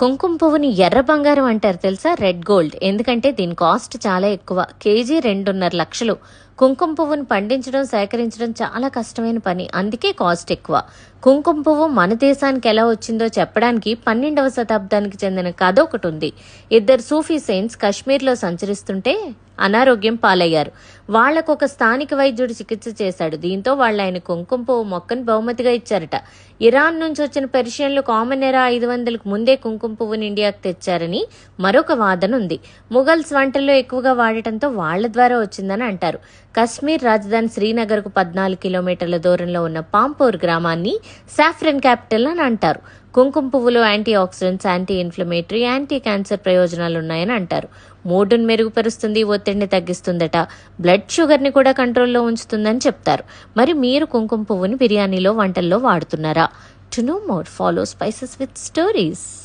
కుంకుమ పువ్వుని ఎర్ర బంగారం అంటారు తెలుసా, రెడ్ గోల్డ్. ఎందుకంటే దీని కాస్ట్ చాలా ఎక్కువ, కేజీ 2.5 లక్షలు. కుంకుమ పువ్వును పండించడం, సేకరించడం చాలా కష్టమైన పని, అందుకే కాస్ట్ ఎక్కువ. కుంకుమ పువ్వు మన దేశానికి ఎలా వచ్చిందో చెప్పడానికి 12వ శతాబ్దానికి చెందిన కథ ఒకటి ఉంది. 2 సూఫీ సెయింట్స్ కశ్మీర్లో సంచరిస్తుంటే అనారోగ్యం పాలయ్యారు. వాళ్లకు ఒక స్థానిక వైద్యుడు చికిత్స చేశాడు. దీంతో వాళ్ళు ఆయన కుంకుమ పువ్వు మొక్కను బహుమతిగా ఇచ్చారట. ఇరాన్ నుంచి వచ్చిన పెర్షియన్లు కామన్ ఎరా 500కు ముందే కుంకుమ పువ్వుని ఇండియాకు తెచ్చారని మరొక వాదన ఉంది. ముఘల్స్ వంటల్లో ఎక్కువగా వాడటంతో వాళ్ల ద్వారా వచ్చిందని అంటారు. కశ్మీర్ రాజధాని శ్రీనగర్కు 14 కిలోమీటర్ల దూరంలో ఉన్న పాంపూర్ గ్రామాన్ని సాఫ్రన్ క్యాపిటల్ అని అంటారు. కుంకుమ పువ్వులో antioxidants, anti inflammatory, anti cancer ప్రయోజనాలు ఉన్నాయని అంటారు. మూడును మెరుగుపరుస్తుంది, ఒత్తిడిని తగ్గిస్తుందట, బ్లడ్ షుగర్ని కూడా కంట్రోల్లో ఉంచుతుందని చెప్తారు. మరి మీరు కుంకుమ పువ్వుని బిర్యానీలో, వంటల్లో వాడుతున్నారా? To know more, follow spices with stories.